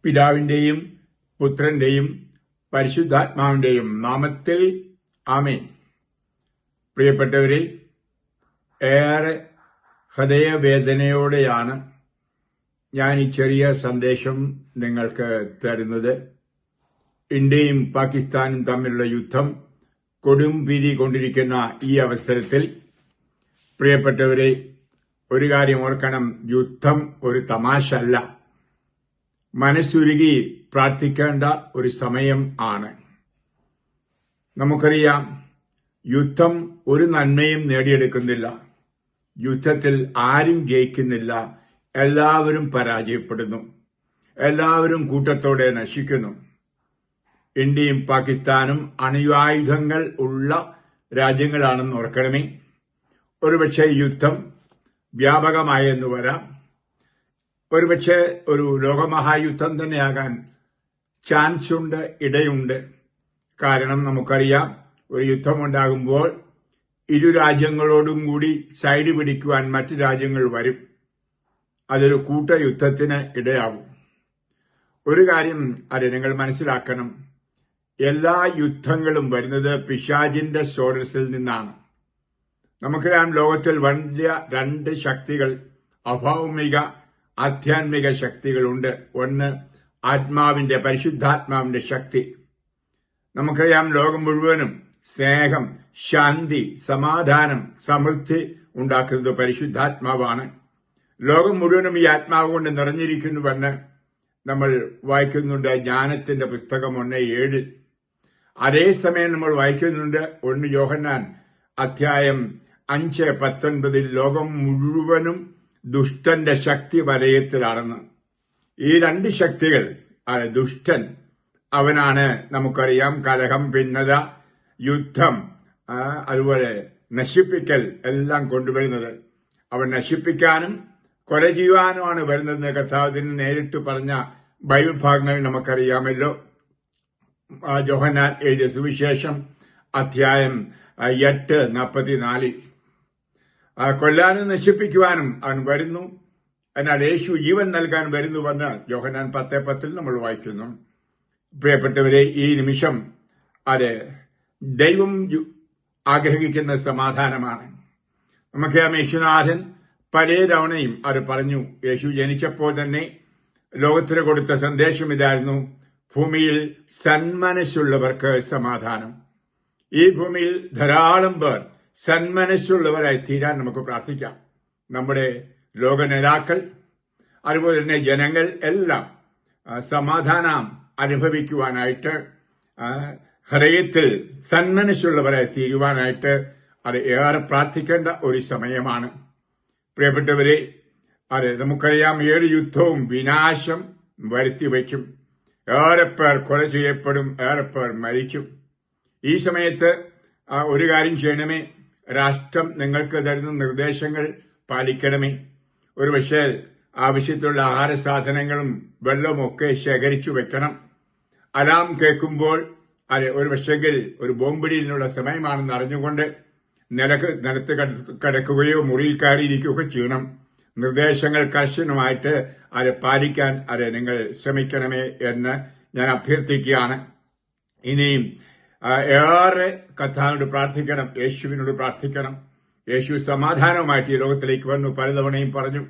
പിതാവിന്റെയും പുത്രന്റെയും പരിശുദ്ധാത്മാവിന്റെയും നാമത്തിൽ ആമേൻ. പ്രിയപ്പെട്ടവരെ, ഏറെ ഹൃദയവേദനയോടെയാണ് ഞാൻ ഈ ചെറിയ സന്ദേശം നിങ്ങൾക്ക് തരുന്നത്. ഇന്ത്യയും പാകിസ്ഥാനും തമ്മിലുള്ള യുദ്ധം കൊടും പിരി കൊണ്ടിരിക്കുന്ന ഈ അവസരത്തിൽ പ്രിയപ്പെട്ടവരെ, ഒരു കാര്യം ഓർക്കണം, യുദ്ധം ഒരു തമാശ അല്ല. മനസ്സുരുകി പ്രാർത്ഥിക്കേണ്ട ഒരു സമയം ആണ്. നമുക്കറിയാം, യുദ്ധം ഒരു നന്മയും നേടിയെടുക്കുന്നില്ല. യുദ്ധത്തിൽ ആരും ജയിക്കുന്നില്ല. എല്ലാവരും പരാജയപ്പെടുന്നു. എല്ലാവരും കൂട്ടത്തോടെ നശിക്കുന്നു. ഇന്ത്യയും പാകിസ്ഥാനും അണ്വായുധങ്ങൾ ഉള്ള രാജ്യങ്ങളാണെന്ന് ഓർക്കണമേ. ഒരുപക്ഷെ യുദ്ധം വ്യാപകമായെന്ന് വരാം. ഒരുപക്ഷെ ഒരു ലോകമഹായുദ്ധം തന്നെയാകാൻ ചാൻസ് ഉണ്ട്, ഇടയുണ്ട്. കാരണം നമുക്കറിയാം, ഒരു യുദ്ധമുണ്ടാകുമ്പോൾ ഇരു രാജ്യങ്ങളോടും കൂടി സൈഡ് പിടിക്കുവാൻ മറ്റു രാജ്യങ്ങൾ വരും. അതൊരു കൂട്ടയുദ്ധത്തിന് ഇടയാകും. ഒരു കാര്യം നിങ്ങൾ മനസ്സിലാക്കണം, എല്ലാ യുദ്ധങ്ങളും വരുന്നത് പിശാചിന്റെ സ്രോതസ്സിൽ നിന്നാണ്. നമുക്കറിയാം, ലോകത്തിൽ വലിയ രണ്ട് ശക്തികൾ, അഭൗമിക ആധ്യാത്മിക ശക്തികളുണ്ട്. ഒന്ന് ആത്മാവിന്റെ, പരിശുദ്ധാത്മാവിന്റെ ശക്തി. നമുക്കറിയാം, ലോകം മുഴുവനും സ്നേഹം, ശാന്തി, സമാധാനം, സമൃദ്ധി ഉണ്ടാക്കുന്നത് പരിശുദ്ധാത്മാവാണ്. ലോകം മുഴുവനും ഈ ആത്മാവ് കൊണ്ട് നിറഞ്ഞിരിക്കുന്നുവെന്ന് നമ്മൾ വായിക്കുന്നുണ്ട് ജ്ഞാനത്തിന്റെ പുസ്തകം 1:7. അതേസമയം നമ്മൾ വായിക്കുന്നുണ്ട് 1 യോഹന്നാൻ അധ്യായം 5:19 ലോകം മുഴുവനും ദുഷ്ടന്റെ ശക്തി വലയത്തിലാണെന്ന്. ഈ രണ്ട് ശക്തികൾ, ദുഷ്ടൻ അവനാണ് നമുക്കറിയാം കലഹം, ഭിന്നത, യുദ്ധം, അതുപോലെ നശിപ്പിക്കൽ എല്ലാം കൊണ്ടുവരുന്നത്. അവൻ നശിപ്പിക്കാനും കൊല ചെയ്യുവാനുമാണ് വരുന്നതെന്ന് കർത്താവിന് നേരിട്ട് പറഞ്ഞ ബൈബിൾ ഭാഗങ്ങൾ നമുക്കറിയാമല്ലോ. യോഹന്നാൻ എഴുതിയ സുവിശേഷം അധ്യായം 8:44. കൊല്ലാനും നശിപ്പിക്കുവാനും അവൻ വരുന്നു, എന്നാൽ യേശു ജീവൻ നൽകാൻ വരുന്നുവെന്ന് യോഹന്നാൻ 10:10 നമ്മൾ വായിക്കുന്നു. പ്രിയപ്പെട്ടവരെ, ഈ നിമിഷം അത് ദൈവം ആഗ്രഹിക്കുന്ന സമാധാനമാണ്. നമുക്ക് യേശുനാഥൻ പല തവണയും അത് പറഞ്ഞു. യേശു ജനിച്ചപ്പോൾ തന്നെ ലോകത്തിന് കൊടുത്ത സന്ദേശം ഇതായിരുന്നു: ഭൂമിയിൽ സന്മനസ്സുള്ളവർക്ക് സമാധാനം. ഈ ഭൂമിയിൽ ധാരാളം പേർ സന്മനസ്സുള്ളവരായി തീരാൻ നമുക്ക് പ്രാർത്ഥിക്കാം. നമ്മുടെ ലോക നേതാക്കൾ, അതുപോലെ തന്നെ ജനങ്ങൾ എല്ലാം സമാധാനം അനുഭവിക്കുവാനായിട്ട്, ഹൃദയത്തിൽ സന്മനസ്സുള്ളവരായി തീരുവാനായിട്ട് അത് ഏറെ പ്രാർത്ഥിക്കേണ്ട ഒരു സമയമാണ്. പ്രിയപ്പെട്ടവരെ, നമുക്കറിയാം, ഏത് യുദ്ധവും വിനാശം വരുത്തിവെക്കും. ഏറെ പേർ കൊല ചെയ്യപ്പെടും, ഏറെ പേർ മരിക്കും. ഈ സമയത്ത് ഒരു കാര്യം ചെയ്യണമേ, രാഷ്ട്രം നിങ്ങൾക്ക് തരുന്ന നിർദ്ദേശങ്ങൾ പാലിക്കണമേ. ഒരുപക്ഷെ ആവശ്യത്തിലുള്ള ആഹാര സാധനങ്ങളും വെള്ളമൊക്കെ ശേഖരിച്ചു വെക്കണം. അലാം കേൾക്കുമ്പോൾ ഒരുപക്ഷെങ്കിൽ ഒരു ബോംബിടിയിലുള്ള സമയമാണെന്ന് അറിഞ്ഞുകൊണ്ട് നിലത്ത് കിടക്കുകയോ മുറിയിൽ കയറിയിരിക്കുകയോ ചെയ്യണം. നിർദ്ദേശങ്ങൾ കർശനമായിട്ട് പാലിക്കാൻ നിങ്ങൾ ശ്രമിക്കണമേ എന്ന് ഞാൻ അഭ്യർത്ഥിക്കുകയാണ്. ഇനിയും ഏറെ കർത്താവിനോട് പ്രാർത്ഥിക്കണം, യേശുവിനോട് പ്രാർത്ഥിക്കണം. യേശു സമാധാനവുമായിട്ട് ഈ ലോകത്തിലേക്ക് വന്നു. പലതവണയും പറഞ്ഞു.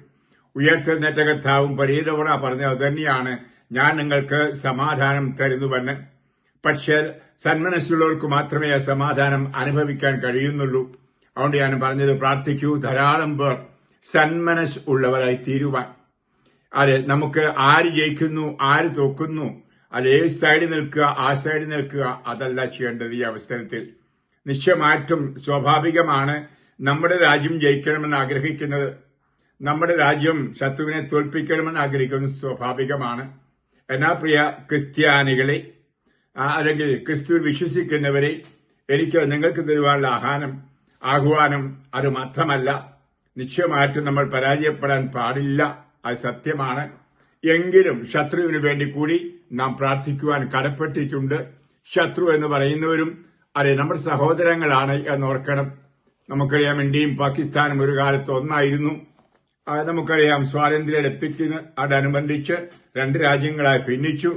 ഉയർത്തെഴുന്നേറ്റ കർത്താവും പലതവണ പറഞ്ഞത് അതുതന്നെയാണ്, ഞാൻ നിങ്ങൾക്ക് സമാധാനം തരുന്നുവെന്ന്. പക്ഷേ സന്മനസ്സുള്ളവർക്ക് മാത്രമേ ആ സമാധാനം അനുഭവിക്കാൻ കഴിയുന്നുള്ളൂ. അതുകൊണ്ട് ഞാൻ പറഞ്ഞത്, പ്രാർത്ഥിക്കൂ, ധാരാളം പേർ സന്മനസ് ഉള്ളവരായി തീരുവാൻ. നമുക്ക് ആര് ജയിക്കുന്നു, ആര് തോക്കുന്നു, ഏത് സൈഡിൽ നിൽക്കുക, ആ സൈഡിൽ നിൽക്കുക, അതല്ല ചെയ്യേണ്ടത്. ഈ അവസരത്തിൽ നിശ്ചയമായിട്ടും സ്വാഭാവികമാണ് നമ്മുടെ രാജ്യം ജയിക്കണമെന്ന് ആഗ്രഹിക്കുന്നത്. നമ്മുടെ രാജ്യം ശത്രുവിനെ തോൽപ്പിക്കണമെന്ന് ആഗ്രഹിക്കുന്നത് സ്വാഭാവികമാണ്. എന്നാൽ പ്രിയ ക്രിസ്ത്യാനികളെ, അല്ലെങ്കിൽ ക്രിസ്തുവിൽ വിശ്വസിക്കുന്നവരെ, എനിക്ക് നിങ്ങൾക്ക് തരുവാനുള്ള ആഹ്വാനം അത് മാത്രമല്ല. നിശ്ചയമായിട്ടും നമ്മൾ പരാജയപ്പെടാൻ പാടില്ല, അത് സത്യമാണ്. എങ്കിലും ശത്രുവിന് വേണ്ടി കൂടി നാം പ്രാർത്ഥിക്കുവാൻ കടപ്പെട്ടിട്ടുണ്ട്. ശത്രു എന്ന് പറയുന്നവരും നമ്മുടെ സഹോദരങ്ങളാണ് എന്നോർക്കണം. നമുക്കറിയാം, ഇന്ത്യയും പാകിസ്ഥാനും ഒരു കാലത്ത് ഒന്നായിരുന്നു. നമുക്കറിയാം സ്വാതന്ത്ര്യ ലബ്ധിക്കുന്നതോടനുബന്ധിച്ച് 2 രാജ്യങ്ങളായി ഭിന്നിച്ചു.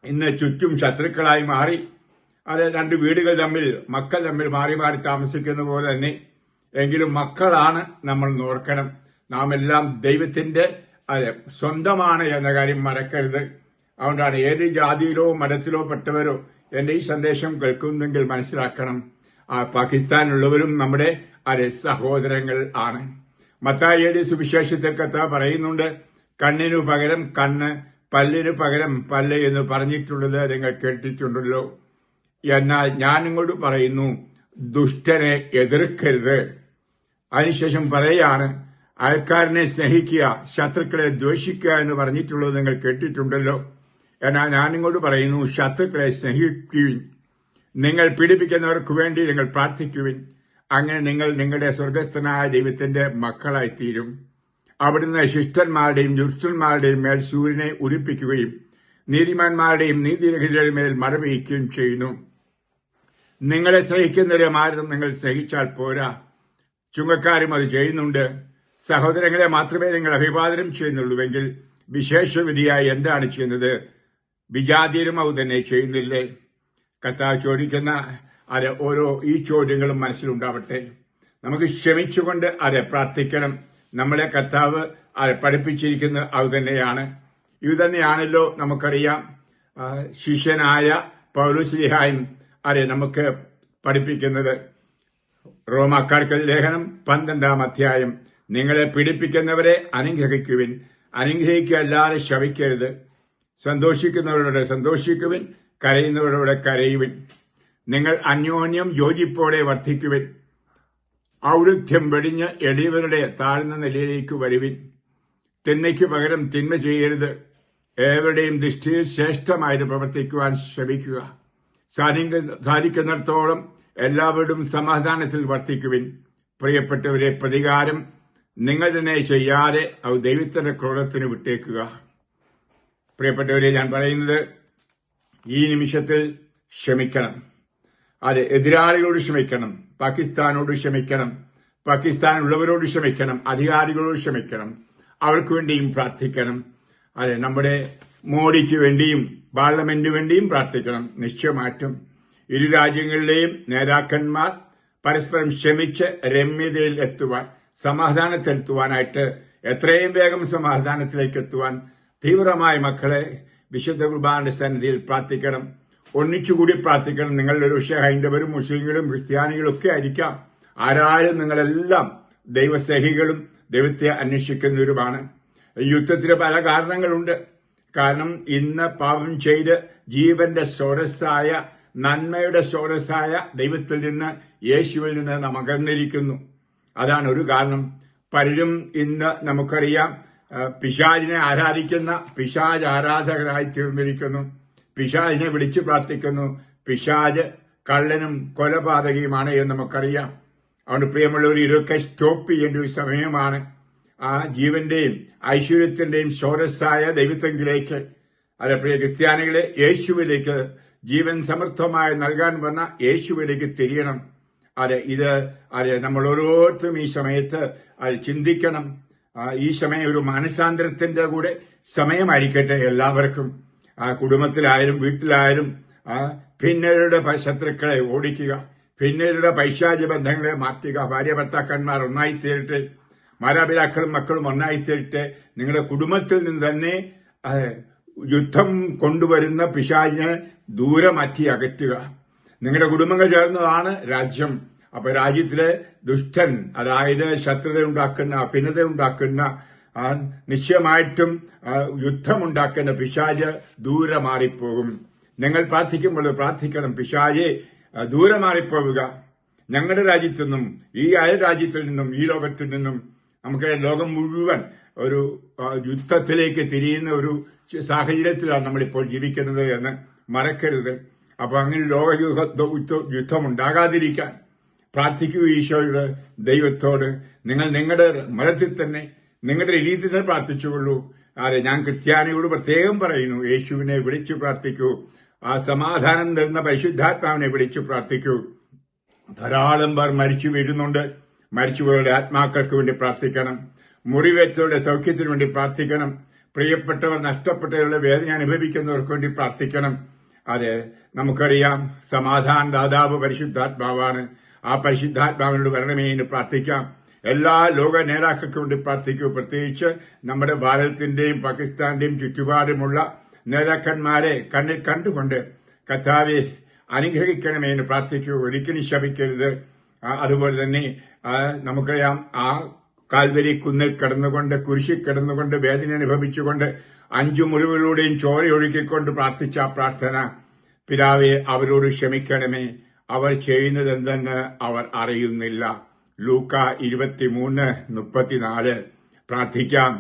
ഇന്ന് ചുറ്റും ശത്രുക്കളായി മാറി. അത് 2 വീടുകൾ തമ്മിൽ, മക്കൾ തമ്മിൽ മാറി മാറി താമസിക്കുന്ന പോലെ തന്നെ. എങ്കിലും മക്കളാണ് നമ്മൾ ഓർക്കണം. നാം എല്ലാം ദൈവത്തിന്റെ സ്വന്തമാണ് എന്ന കാര്യം മറക്കരുത്. അതുകൊണ്ടാണ് ഏത് ജാതിയിലോ മതത്തിലോ പെട്ടവരോ എന്റെ ഈ സന്ദേശം കേൾക്കുന്നെങ്കിൽ മനസ്സിലാക്കണം, പാകിസ്ഥാനിലുള്ളവരും നമ്മുടെ സഹോദരങ്ങൾ ആണ്. മത്തായിയുടെ സുവിശേഷത്തിൽ കർത്താവ് പറയുന്നുണ്ട്, കണ്ണിനു പകരം കണ്ണ്, പല്ലിനു പകരം പല്ല് എന്ന് പറഞ്ഞിട്ടുള്ളത് നിങ്ങൾ കേട്ടിട്ടുണ്ടല്ലോ. എന്നാൽ ഞാൻ നിങ്ങളോട് പറയുന്നു, ദുഷ്ടനെ എതിർക്കരുത്. അതിനുശേഷം പറയാണ്, അയൽക്കാരനെ സ്നേഹിക്കുക, ശത്രുക്കളെ ദ്വേഷിക്കുക എന്ന് പറഞ്ഞിട്ടുള്ളത് നിങ്ങൾ കേട്ടിട്ടുണ്ടല്ലോ. എന്നാൽ ഞാൻ നിങ്ങളോട് പറയുന്നു, ശത്രുക്കളെ സ്നേഹിക്കുവിൻ, നിങ്ങൾ പീഡിപ്പിക്കുന്നവർക്ക് വേണ്ടി നിങ്ങൾ പ്രാർത്ഥിക്കുവിൻ. അങ്ങനെ നിങ്ങൾ നിങ്ങളുടെ സ്വർഗസ്ഥനായ ദൈവത്തിന്റെ മക്കളായിത്തീരും. അവിടുന്ന് ശിഷ്ടന്മാരുടെയും ദുഷ്ടന്മാരുടെയും മേൽ സൂര്യനെ ഉദിപ്പിക്കുകയും നീതിമാന്മാരുടെയും നീതിരഹിതരുടെ മേൽ മഴ പെയ്യുകയും ചെയ്യുന്നു. നിങ്ങളെ സ്നേഹിക്കുന്നവരെ മാറും നിങ്ങൾ സ്നേഹിച്ചാൽ പോരാ, ചുങ്കക്കാരും അത് ചെയ്യുന്നുണ്ട്. സഹോദരങ്ങളെ മാത്രമേ നിങ്ങൾ അഭിവാദനം ചെയ്യുന്നുള്ളൂവെങ്കിൽ വിശേഷവിധിയായി എന്താണ് ചെയ്യുന്നത്? വിജാതിയരും അത് തന്നെ ചെയ്യുന്നില്ലേ? കർത്താവ് ചോദിക്കുന്ന ഓരോ ഈ ചോദ്യങ്ങളും മനസ്സിലുണ്ടാവട്ടെ. നമുക്ക് ക്ഷമിച്ചുകൊണ്ട് പ്രാർത്ഥിക്കണം. നമ്മളെ കർത്താവ് പഠിപ്പിച്ചിരിക്കുന്നത് അത് തന്നെയാണ്. ഇത് തന്നെയാണല്ലോ നമുക്കറിയാം ശിഷ്യനായ പൗലോസ്ലീഹായും നമുക്ക് പഠിപ്പിക്കുന്നത്. റോമാക്കാർക്ക് ലേഖനം 12-ാം അധ്യായം, നിങ്ങളെ പീഡിപ്പിക്കുന്നവരെ അനുഗ്രഹിക്കുവിൻ, അനുഗ്രഹിക്കല്ലാതെ ശപിക്കരുത്. സന്തോഷിക്കുന്നവരോട് സന്തോഷിക്കുവിൻ, കരയുന്നവരോട് കരയുവിൻ. നിങ്ങൾ അന്യോന്യം യോജിപ്പോടെ വർദ്ധിക്കുവിൻ. ഔദാര്യം വെടിഞ്ഞ് എളിയവരുടെ താഴ്ന്ന നിലയിലേക്ക് വരുവിൻ. തിന്മയ്ക്ക് പകരം തിന്മ ചെയ്യരുത്. ഏവരുടെയും ദൃഷ്ടിയിൽ ശ്രേഷ്ഠമായിട്ട് പ്രവർത്തിക്കുവാൻ ശ്രമിക്കുക. സാധിക്കുന്നിടത്തോളം എല്ലാവരോടും സമാധാനത്തിൽ വർത്തിക്കുവിൻ. പ്രിയപ്പെട്ടവരെ, പ്രതികാരം നിങ്ങൾ തന്നെ ചെയ്യാതെ അത് ദൈവത്തിന്റെ ക്രോധത്തിന് വിട്ടേക്കുക. പ്രിയപ്പെട്ടവരെ, ഞാൻ പറയുന്നത് ഈ നിമിഷത്തിൽ ക്ഷമിക്കണം. എതിരാളികളോട് ക്ഷമിക്കണം, പാകിസ്ഥാനോട് ക്ഷമിക്കണം, പാകിസ്ഥാനുള്ളവരോട് ക്ഷമിക്കണം, അധികാരികളോട് ക്ഷമിക്കണം, അവർക്ക് വേണ്ടിയും പ്രാർത്ഥിക്കണം. നമ്മുടെ മോഡിക്ക് വേണ്ടിയും പാർലമെന്റിന് വേണ്ടിയും പ്രാർത്ഥിക്കണം. നിശ്ചയമായിട്ടും ഇരു രാജ്യങ്ങളിലെയും നേതാക്കന്മാർ പരസ്പരം ക്ഷമിച്ച് രമ്യതയിൽ എത്തുവാൻ, സമാധാനത്തിലെത്തുവാനായിട്ട് എത്രയും വേഗം സമാധാനത്തിലേക്ക് എത്തുവാൻ തീവ്രമായ മക്കളെ വിശുദ്ധ കുർബാനയുടെ സന്നിധിയിൽ പ്രാർത്ഥിക്കണം. ഒന്നിച്ചുകൂടി പ്രാർത്ഥിക്കണം. നിങ്ങളുടെ പക്ഷേ ഹൈന്ദവരും മുസ്ലിങ്ങളും ക്രിസ്ത്യാനികളും ഒക്കെ ആയിരിക്കാം. ആരായാലും നിങ്ങളെല്ലാം ദൈവസ്നേഹികളും ദൈവത്തെ അന്വേഷിക്കുന്നവരുമാണ്. യുദ്ധത്തിന് പല കാരണങ്ങളുണ്ട്. കാരണം ഇന്ന് പാപം ചെയ്ത് ജീവന്റെ സ്രോതസ്സായ, നന്മയുടെ സ്രോതസ്സായ ദൈവത്തിൽ നിന്ന്, യേശുവിൽ നിന്ന് നാം അകന്നിരിക്കുന്നു. അതാണ് ഒരു കാരണം. പലരും ഇന്ന് നമുക്കറിയാം പിശാചിനെ ആരാധിക്കുന്ന പിശാച് ആരാധകരായി തീർന്നിരിക്കുന്നു. പിശാചിനെ വിളിച്ചു പ്രാർത്ഥിക്കുന്നു. പിശാച് കള്ളനും കൊലപാതകയുമാണ് എന്ന് നമുക്കറിയാം. അതുകൊണ്ട് പ്രിയമുള്ളവർ, ഇതൊക്കെ സ്റ്റോപ്പ് ചെയ്യേണ്ട ഒരു സമയമാണ്. ആ ജീവന്റെയും ഐശ്വര്യത്തിന്റെയും സ്രോതസ്സായ ദൈവത്വത്തിലേക്ക്, പ്രിയ ക്രിസ്ത്യാനികളെ, യേശുവിലേക്ക്, ജീവൻ സമൃദ്ധമായി നൽകാൻ വന്ന യേശുവിലേക്ക് തിരിയണം. ഇത് നമ്മൾ ഓരോരുത്തരും ഈ സമയത്ത് ചിന്തിക്കണം. ഈ സമയം ഒരു മാനസാന്തരത്തിന്റെ കൂടെ സമയമായിരിക്കട്ടെ എല്ലാവർക്കും. കുടുംബത്തിലായാലും വീട്ടിലായാലും ഭിന്നരുടെ ശത്രുക്കളെ ഓടിക്കുക, ഭിന്നരുടെ പൈശാചിക ബന്ധങ്ങളെ മാറ്റുക. ഭാര്യ ഭർത്താക്കന്മാർ ഒന്നായിത്തീരട്ടെ, മാതാപിതാക്കളും മക്കളും ഒന്നായിത്തീരട്ടെ. നിങ്ങളുടെ കുടുംബത്തിൽ നിന്ന് തന്നെ യുദ്ധം കൊണ്ടുവരുന്ന പിശാചിനെ ദൂരെ മാറ്റി അകറ്റുക. നിങ്ങളുടെ കുടുംബങ്ങൾ ചേർന്നതാണ് രാജ്യം. അപ്പൊ രാജ്യത്തിലെ ദുഷ്ടൻ, അതായത് ശത്രുത ഉണ്ടാക്കുന്ന, ഭിന്നത ഉണ്ടാക്കുന്ന, നിശ്ചയമായിട്ടും യുദ്ധമുണ്ടാക്കുന്ന പിശാച് ദൂരെ മാറിപ്പോകും. നിങ്ങൾ പ്രാർത്ഥിക്കുമ്പോൾ പ്രാർത്ഥിക്കണം, പിശാചെ ദൂരെ മാറിപ്പോവുക. ഞങ്ങളുടെ രാജ്യത്തു നിന്നും, ഈ അയൽ രാജ്യത്തിൽ നിന്നും, ഈ ലോകത്തിൽ നിന്നും. നമുക്ക് ലോകം മുഴുവൻ ഒരു യുദ്ധത്തിലേക്ക് തിരിയുന്ന ഒരു സാഹചര്യത്തിലാണ് നമ്മളിപ്പോൾ ജീവിക്കുന്നത് എന്ന് മറക്കരുത്. അപ്പൊ അങ്ങനെ ലോക യുദ്ധം ഉണ്ടാകാതിരിക്കാൻ പ്രാർത്ഥിക്കൂ ഈശോയുടെ ദൈവത്തോട്. നിങ്ങൾ നിങ്ങളുടെ മതത്തിൽ തന്നെ, നിങ്ങളുടെ രീതിയിൽ തന്നെ പ്രാർത്ഥിച്ചുകൊള്ളൂ. ഞാൻ ക്രിസ്ത്യാനിയോട് പ്രത്യേകം പറയുന്നു, യേശുവിനെ വിളിച്ചു പ്രാർത്ഥിക്കൂ. ആ സമാധാനം തരുന്ന പരിശുദ്ധാത്മാവിനെ വിളിച്ചു പ്രാർത്ഥിക്കൂ. ധാരാളം പേർ മരിച്ചു വീഴുന്നുണ്ട്. മരിച്ചുപോയവരുടെ ആത്മാക്കൾക്ക് വേണ്ടി പ്രാർത്ഥിക്കണം. മുറിവേറ്റവരുടെ സൗഖ്യത്തിനു വേണ്ടി പ്രാർത്ഥിക്കണം. പ്രിയപ്പെട്ടവർ നഷ്ടപ്പെട്ടവരുടെ വേദന അനുഭവിക്കുന്നവർക്ക് വേണ്ടി പ്രാർത്ഥിക്കണം. അത് നമുക്കറിയാം, സമാധാന ദാതാവ് പരിശുദ്ധാത്മാവാണ്. ആ പരിശുദ്ധാത്മാവിനോട് വരണമേ എന്ന് പ്രാർത്ഥിക്കാം. എല്ലാ ലോക നേതാക്കൾക്ക് വേണ്ടി പ്രാർത്ഥിക്കൂ. പ്രത്യേകിച്ച് നമ്മുടെ ഭാരതത്തിന്റെയും പാകിസ്ഥാന്റെയും ചുറ്റുപാടുമുള്ള നേതാക്കന്മാരെ കണ്ണിൽ കണ്ടുകൊണ്ട് കർത്താവെ അനുഗ്രഹിക്കണമേ എന്ന് പ്രാർത്ഥിക്കൂ. ഒരിക്കലും ശപിക്കരുത്. അതുപോലെ തന്നെ നമുക്കറിയാം, ആ കാൽവരി കുന്നിൽ കിടന്നുകൊണ്ട്, കുരിശിൽ കിടന്നുകൊണ്ട്, വേദന അനുഭവിച്ചുകൊണ്ട് 5 മുറിവുകളിലൂടെയും ചോരയൊഴുക്കിക്കൊണ്ട് പ്രാർത്ഥിച്ച ആ പ്രാർത്ഥന, പിതാവെ അവരോട് ക്ഷമിക്കണമേ, അവർ ചെയ്യുന്നത് എന്തെന്ന് അവർ അറിയുന്നില്ല. ലൂക്ക 23:34 പ്രാർത്ഥിക്കാം.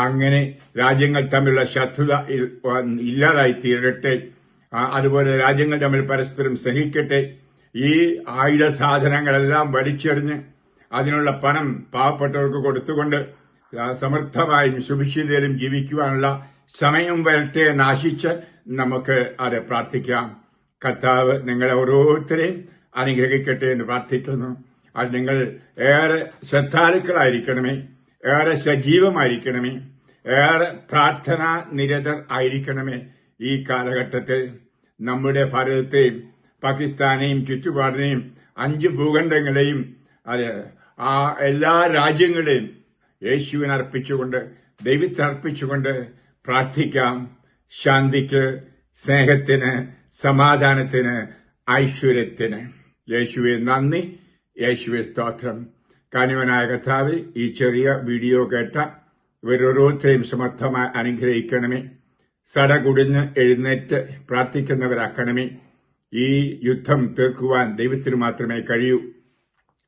അങ്ങനെ രാജ്യങ്ങൾ തമ്മിലുള്ള ശത്രുത ഇല്ലാതായി തീരട്ടെ. അതുപോലെ രാജ്യങ്ങൾ തമ്മിൽ പരസ്പരം സഹിക്കട്ടെ. ഈ ആയുധ സാധനങ്ങളെല്ലാം വലിച്ചെറിഞ്ഞ് അതിനുള്ള പണം പാവപ്പെട്ടവർക്ക് കൊടുത്തുകൊണ്ട് സമൃദ്ധമായും സുഭിക്ഷിതയിലും ജീവിക്കുവാനുള്ള സമയം വരട്ടെ എന്നാശിച്ച് നമുക്ക് അത് പ്രാർത്ഥിക്കാം. കർത്താവ് നിങ്ങളെ ഓരോരുത്തരെയും അനുഗ്രഹിക്കട്ടെ എന്ന് പ്രാർത്ഥിക്കുന്നു. അത് നിങ്ങൾ ഏറെ ശ്രദ്ധാലുക്കളായിരിക്കണമേ, ഏറെ സജീവമായിരിക്കണമേ, ഏറെ പ്രാർത്ഥനാ നിരതർ ആയിരിക്കണമേ. ഈ കാലഘട്ടത്തിൽ നമ്മുടെ ഭാരതത്തെയും പാകിസ്ഥാനെയും ചുറ്റുപാടിനെയും 5 ഭൂഖണ്ഡങ്ങളെയും ആ എല്ലാ രാജ്യങ്ങളെയും യേശുവിനർപ്പിച്ചുകൊണ്ട്, ദൈവത്തിനർപ്പിച്ചുകൊണ്ട് പ്രാർത്ഥിക്കാം. ശാന്തിക്ക്, സ്നേഹത്തിന്, സമാധാനത്തിന്, ഐശ്വര്യത്തിന്. യേശുവെ നന്ദി, യേശുവെ സ്തോത്രം. കാരുണ്യവാനായ കർത്താവേ, ഈ ചെറിയ വീഡിയോ കേട്ട ഇവരോരോരുത്തരെയും സമർത്ഥമായി അനുഗ്രഹിക്കണമേ. സടകുടിഞ്ഞ് എഴുന്നേറ്റ് പ്രാർത്ഥിക്കുന്നവരാക്കണമേ. ഈ യുദ്ധം തീർക്കുവാൻ ദൈവത്തിന് മാത്രമേ കഴിയൂ.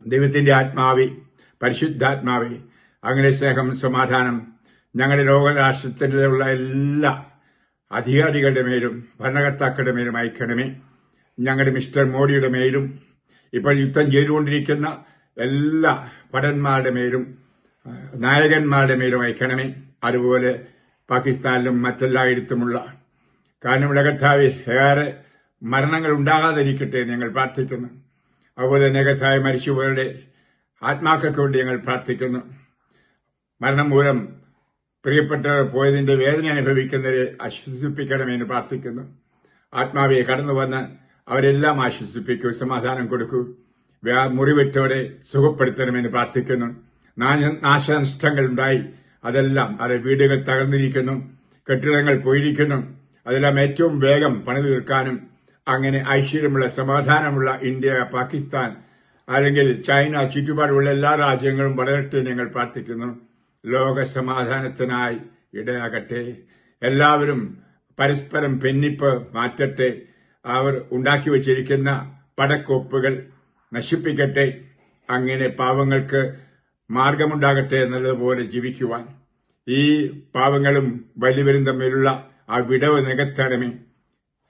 ദൈവത്തിന്റെ ആത്മാവേ, പരിശുദ്ധാത്മാവേ, അങ്ങനെ സ്നേഹം, സമാധാനം ഞങ്ങളുടെ ലോകരാഷ്ട്രത്തിലുള്ള എല്ലാ അധികാരികളുടെ മേലും ഭരണകർത്താക്കളുടെ മേലും അയക്കണമേ. ഞങ്ങളുടെ മിസ്റ്റർ മോഡിയുടെ മേലും ഇപ്പോൾ യുദ്ധം ചെയ്തുകൊണ്ടിരിക്കുന്ന എല്ലാ ഭടന്മാരുടെ മേലും നായകന്മാരുടെ മേലും അയക്കണമേ. അതുപോലെ പാകിസ്ഥാനിലും മറ്റെല്ലായിടത്തുമുള്ള കാരണമുള്ള കർത്താവേ, ഏറെ മരണങ്ങൾ ഉണ്ടാകാതിരിക്കട്ടെ ഞങ്ങൾ പ്രാർത്ഥിക്കുന്നു. അതുപോലെ തന്നെ കർത്താവേ, മരിച്ചുപോയവരുടെ ആത്മാക്കൾക്ക് വേണ്ടി ഞങ്ങൾ പ്രാർത്ഥിക്കുന്നു. മരണം മൂലം പ്രിയപ്പെട്ടവർ പോയതിന്റെ വേദന അനുഭവിക്കുന്നവരെ ആശ്വസിപ്പിക്കണമെന്ന് പ്രാർത്ഥിക്കുന്നു. ആത്മാവെ കടന്നു വന്ന് അവരെല്ലാം ആശ്വസിപ്പിക്കൂ, സമാധാനം കൊടുക്കൂ. മുറിവെറ്റവരെ സുഖപ്പെടുത്തണമെന്ന് പ്രാർത്ഥിക്കുന്നു. നാശനഷ്ടങ്ങൾ ഉണ്ടായി, അതെല്ലാം വീടുകൾ തകർന്നിരിക്കുന്നു, കെട്ടിടങ്ങൾ പോയിരിക്കുന്നു. അതെല്ലാം ഏറ്റവും വേഗം പണിതു തീർക്കാനും അങ്ങനെ ഐശ്വര്യമുള്ള സമാധാനമുള്ള ഇന്ത്യ, പാകിസ്ഥാൻ അല്ലെങ്കിൽ ചൈന ചുറ്റുപാടുള്ള എല്ലാ രാജ്യങ്ങളും വളരട്ടെ ഞങ്ങൾ പ്രാർത്ഥിക്കുന്നു. ലോക സമാധാനത്തിനായി ഇടയാകട്ടെ. എല്ലാവരും പരസ്പരം ഭിന്നിപ്പ് മാറ്റട്ടെ. അവർ ഉണ്ടാക്കി വച്ചിരിക്കുന്ന പടക്കോപ്പുകൾ നശിപ്പിക്കട്ടെ. അങ്ങനെ പാവങ്ങൾക്ക് മാർഗമുണ്ടാകട്ടെ എന്നതുപോലെ ജീവിക്കുവാൻ ഈ പാവങ്ങളും വലിയവരും തമ്മിലുള്ള ആ വിടവ് നികത്തണമേ.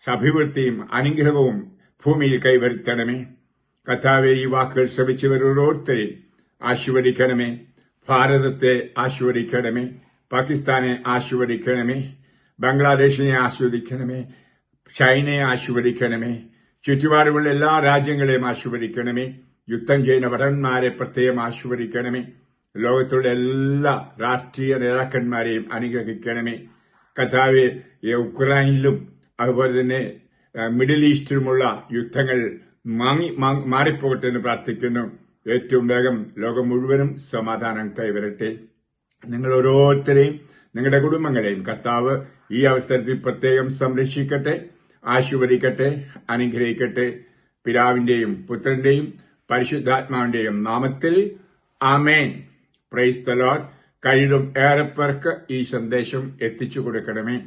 അഭിവൃദ്ധിയും അനുഗ്രഹവും ഭൂമിയിൽ കൈവരുത്തണമേ. കർത്താവേ, ഈ വാക്കുകൾ ശ്രമിച്ചവർ ഓരോരുത്തരെയും ആശീർവദിക്കണമേ. ഭാരതത്തെ ആശീർവദിക്കണമേ. പാകിസ്ഥാനെ ആശീർവദിക്കണമേ. ബംഗ്ലാദേശിനെ ആശീർവദിക്കണമേ. ചൈനയെ ആശീർവദിക്കണമേ. ചുറ്റുപാടുമുള്ള എല്ലാ രാജ്യങ്ങളെയും ആശീർവദിക്കണമേ. യുദ്ധം ചെയ്യുന്ന ഭടന്മാരെ പ്രത്യേകം ആശീർവദിക്കണമേ. ലോകത്തുള്ള എല്ലാ രാഷ്ട്രീയ നേതാക്കന്മാരെയും അനുഗ്രഹിക്കണമേ. കർത്താവേ, ഉക്രൈനിലും അതുപോലെ തന്നെ മിഡിൽ ഈസ്റ്റിലുമുള്ള യുദ്ധങ്ങൾ മാറിപ്പോകട്ടെ എന്ന് പ്രാർത്ഥിക്കുന്നു. ഏറ്റവും വേഗം ലോകം മുഴുവനും സമാധാനം കൈവരട്ടെ. നിങ്ങൾ ഓരോരുത്തരെയും നിങ്ങളുടെ കുടുംബങ്ങളെയും കർത്താവ് ഈ അവസരത്തിൽ പ്രത്യേകം സംരക്ഷിക്കട്ടെ, ആശീർവദിക്കട്ടെ, അനുഗ്രഹിക്കട്ടെ. പിതാവിന്റെയും പുത്രന്റെയും പരിശുദ്ധാത്മാവിന്റെയും നാമത്തിൽ ആമേൻ. Praise the Lord. കഴിയും ഏറെ പേർക്ക് ഈ സന്ദേശം എത്തിച്ചു കൊടുക്കണമേ.